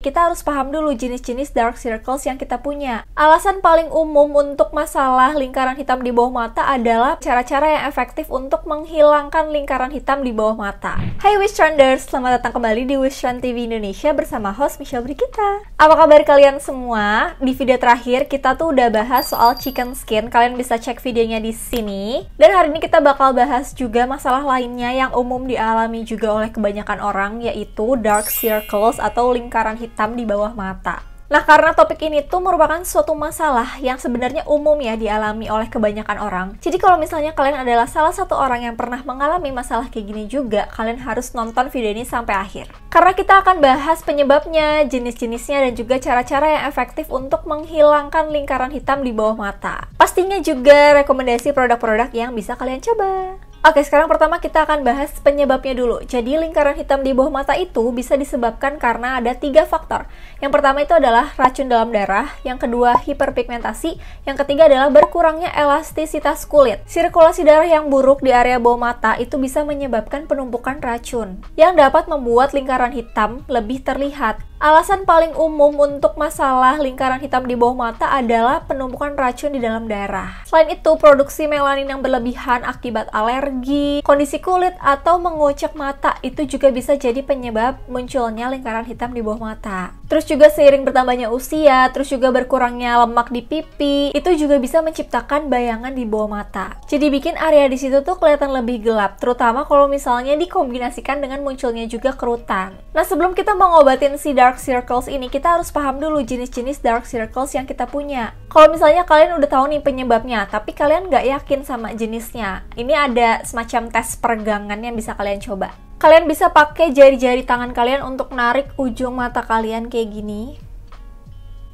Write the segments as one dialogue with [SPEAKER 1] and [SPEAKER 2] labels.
[SPEAKER 1] kita harus paham dulu jenis-jenis dark circles yang kita punya. Alasan paling umum untuk masalah lingkaran hitam di bawah mata adalah cara-cara yang efektif untuk menghilangkan lingkaran hitam di bawah mata. Hai Wishtrenders, selamat datang kembali di Wishtrend TV Indonesia bersama host Michelle Brigita. Apa kabar kalian semua? Di video terakhir kita tuh udah bahas soal chicken skin, kalian bisa cek videonya di sini. Dan hari ini kita bakal bahas juga masalah lainnya yang umum dialami juga oleh kebanyakan orang, yaitu dark circles atau lingkaran hitam di bawah mata. Nah, karena topik ini tuh merupakan suatu masalah yang sebenarnya umum ya dialami oleh kebanyakan orang. Jadi kalau misalnya kalian adalah salah satu orang yang pernah mengalami masalah kayak gini juga, kalian harus nonton video ini sampai akhir. Karena kita akan bahas penyebabnya, jenis-jenisnya, dan juga cara-cara yang efektif untuk menghilangkan lingkaran hitam di bawah mata. Pastinya juga rekomendasi produk-produk yang bisa kalian coba. Oke, sekarang pertama kita akan bahas penyebabnya dulu. Jadi lingkaran hitam di bawah mata itu bisa disebabkan karena ada 3 faktor. Yang pertama itu adalah racun dalam darah, yang kedua hiperpigmentasi, yang ketiga adalah berkurangnya elastisitas kulit. Sirkulasi darah yang buruk di area bawah mata itu bisa menyebabkan penumpukan racun, yang dapat membuat lingkaran hitam lebih terlihat. Alasan paling umum untuk masalah lingkaran hitam di bawah mata adalah penumpukan racun di dalam darah. Selain itu, produksi melanin yang berlebihan akibat alergi, kondisi kulit, atau mengucek mata itu juga bisa jadi penyebab munculnya lingkaran hitam di bawah mata. Terus juga seiring bertambahnya usia, terus juga berkurangnya lemak di pipi, itu juga bisa menciptakan bayangan di bawah mata. Jadi bikin area di situ tuh kelihatan lebih gelap, terutama kalau misalnya dikombinasikan dengan munculnya juga kerutan. Nah, sebelum kita mau ngobatin si dark circles ini, kita harus paham dulu jenis-jenis dark circles yang kita punya. Kalau misalnya kalian udah tahu nih penyebabnya, tapi kalian nggak yakin sama jenisnya, ini ada semacam tes peregangan yang bisa kalian coba. Kalian bisa pakai jari-jari tangan kalian untuk narik ujung mata kalian kayak gini.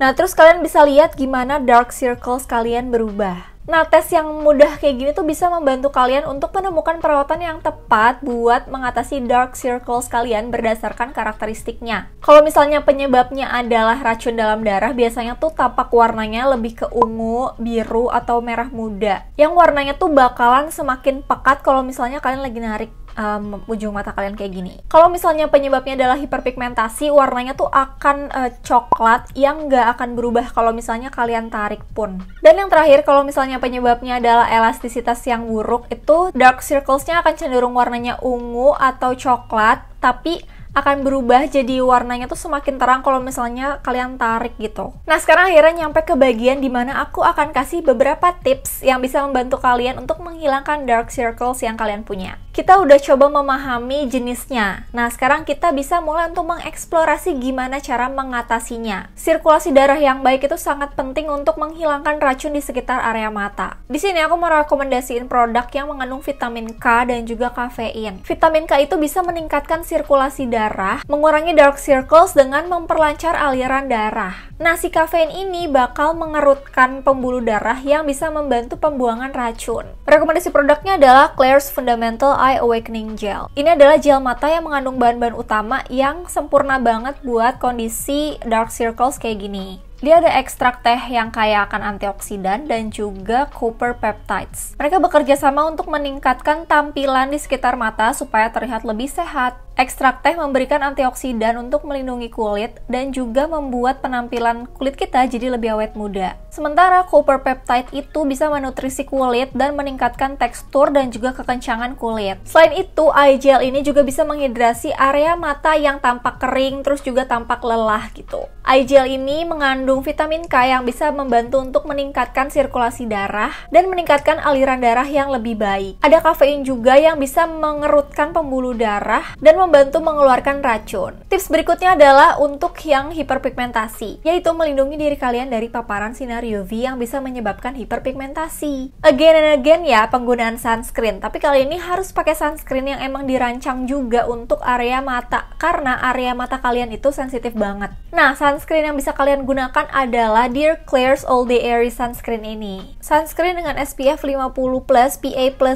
[SPEAKER 1] Nah, terus kalian bisa lihat gimana dark circles kalian berubah. Nah, tes yang mudah kayak gini tuh bisa membantu kalian untuk menemukan perawatan yang tepat buat mengatasi dark circles kalian berdasarkan karakteristiknya. Kalau misalnya penyebabnya adalah racun dalam darah, biasanya tuh tapak warnanya lebih ke ungu, biru, atau merah muda. Yang warnanya tuh bakalan semakin pekat kalau misalnya kalian lagi narik ujung mata kalian kayak gini. Kalau misalnya penyebabnya adalah hiperpigmentasi, warnanya tuh akan coklat yang nggak akan berubah kalau misalnya kalian tarik pun. Dan yang terakhir, kalau misalnya penyebabnya adalah elastisitas yang buruk, itu dark circles-nya akan cenderung warnanya ungu atau coklat, tapi akan berubah jadi warnanya tuh semakin terang kalau misalnya kalian tarik gitu. Nah, sekarang akhirnya nyampe ke bagian dimana aku akan kasih beberapa tips yang bisa membantu kalian untuk menghilangkan dark circles yang kalian punya. Kita udah coba memahami jenisnya. Nah, sekarang kita bisa mulai untuk mengeksplorasi gimana cara mengatasinya. Sirkulasi darah yang baik itu sangat penting untuk menghilangkan racun di sekitar area mata. Di sini aku mau rekomendasiin produk yang mengandung vitamin K dan juga kafein. Vitamin K itu bisa meningkatkan sirkulasi darah, mengurangi dark circles dengan memperlancar aliran darah. Nah, si kafein ini bakal mengerutkan pembuluh darah yang bisa membantu pembuangan racun. Rekomendasi produknya adalah Klairs Fundamental Eye Awakening Gel. Ini adalah gel mata yang mengandung bahan-bahan utama yang sempurna banget buat kondisi dark circles kayak gini. Dia ada ekstrak teh yang kaya akan antioksidan dan juga copper peptides. Mereka bekerja sama untuk meningkatkan tampilan di sekitar mata supaya terlihat lebih sehat. Ekstrak teh memberikan antioksidan untuk melindungi kulit dan juga membuat penampilan kulit kita jadi lebih awet muda. Sementara copper peptide itu bisa menutrisi kulit dan meningkatkan tekstur dan juga kekencangan kulit. Selain itu, eye gel ini juga bisa menghidrasi area mata yang tampak kering terus juga tampak lelah gitu. Eye gel ini mengandung vitamin K yang bisa membantu untuk meningkatkan sirkulasi darah dan meningkatkan aliran darah yang lebih baik. Ada kafein juga yang bisa mengerutkan pembuluh darah dan membantu mengeluarkan racun. Tips berikutnya adalah untuk yang hiperpigmentasi, yaitu melindungi diri kalian dari paparan sinar UV yang bisa menyebabkan hiperpigmentasi. Again and again ya, penggunaan sunscreen. Tapi kali ini harus pakai sunscreen yang emang dirancang juga untuk area mata, karena area mata kalian itu sensitif banget. Nah, sunscreen yang bisa kalian gunakan adalah Dear Klairs All Day Airy Sunscreen ini. Sunscreen dengan SPF 50+, PA++++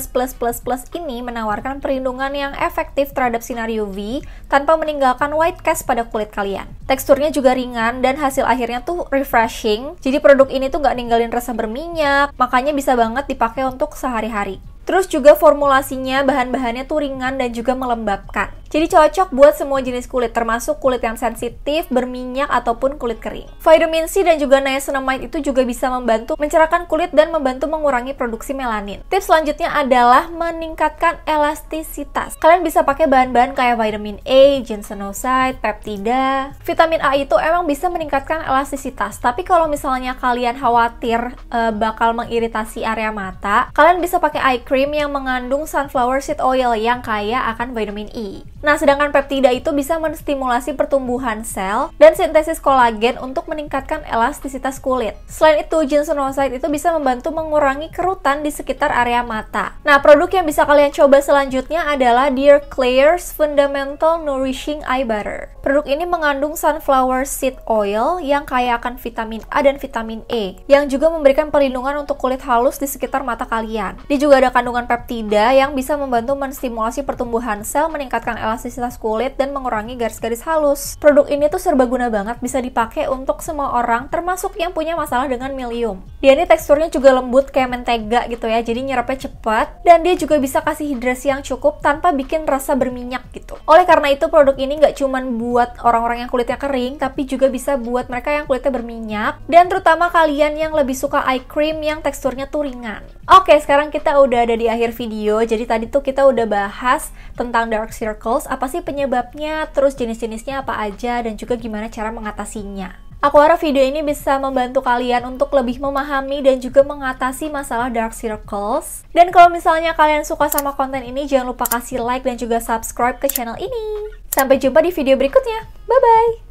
[SPEAKER 1] ini menawarkan perlindungan yang efektif terhadap sinar UV tanpa meninggalkan white cast pada kulit kalian. Teksturnya juga ringan dan hasil akhirnya tuh refreshing. Jadi produk ini tuh nggak ninggalin rasa berminyak, makanya bisa banget dipakai untuk sehari-hari. Terus juga formulasinya, bahan-bahannya tuh ringan dan juga melembabkan. Jadi cocok buat semua jenis kulit, termasuk kulit yang sensitif, berminyak, ataupun kulit kering. Vitamin C dan juga niacinamide itu juga bisa membantu mencerahkan kulit dan membantu mengurangi produksi melanin. Tips selanjutnya adalah meningkatkan elastisitas. Kalian bisa pakai bahan-bahan kayak vitamin A, ginsenoside, peptida. Vitamin A itu emang bisa meningkatkan elastisitas, tapi kalau misalnya kalian khawatir bakal mengiritasi area mata, kalian bisa pakai eye cream yang mengandung sunflower seed oil yang kaya akan vitamin E. Nah, sedangkan peptida itu bisa menstimulasi pertumbuhan sel dan sintesis kolagen untuk meningkatkan elastisitas kulit. Selain itu, ginsenoside itu bisa membantu mengurangi kerutan di sekitar area mata. Nah, produk yang bisa kalian coba selanjutnya adalah Dear Klairs Fundamental Nourishing Eye Butter. Produk ini mengandung sunflower seed oil yang kaya akan vitamin A dan vitamin E, yang juga memberikan perlindungan untuk kulit halus di sekitar mata kalian. Dia juga ada kandungan peptida yang bisa membantu menstimulasi pertumbuhan sel, meningkatkan elastisitas kulit, dan mengurangi garis-garis halus. Produk ini tuh serbaguna banget, bisa dipakai untuk semua orang, termasuk yang punya masalah dengan milium. Dia ini teksturnya juga lembut kayak mentega gitu ya, jadi nyerapnya cepat, dan dia juga bisa kasih hidrasi yang cukup tanpa bikin rasa berminyak gitu. Oleh karena itu, produk ini nggak cuman buat orang-orang yang kulitnya kering, tapi juga bisa buat mereka yang kulitnya berminyak, dan terutama kalian yang lebih suka eye cream yang teksturnya tuh ringan. Oke, sekarang kita udah ada di akhir video. Jadi tadi tuh kita udah bahas tentang dark circles, apa sih penyebabnya, terus jenis-jenisnya apa aja, dan juga gimana cara mengatasinya. Aku harap video ini bisa membantu kalian untuk lebih memahami dan juga mengatasi masalah dark circles. Dan kalau misalnya kalian suka sama konten ini, jangan lupa kasih like dan juga subscribe ke channel ini. Sampai jumpa di video berikutnya. Bye-bye!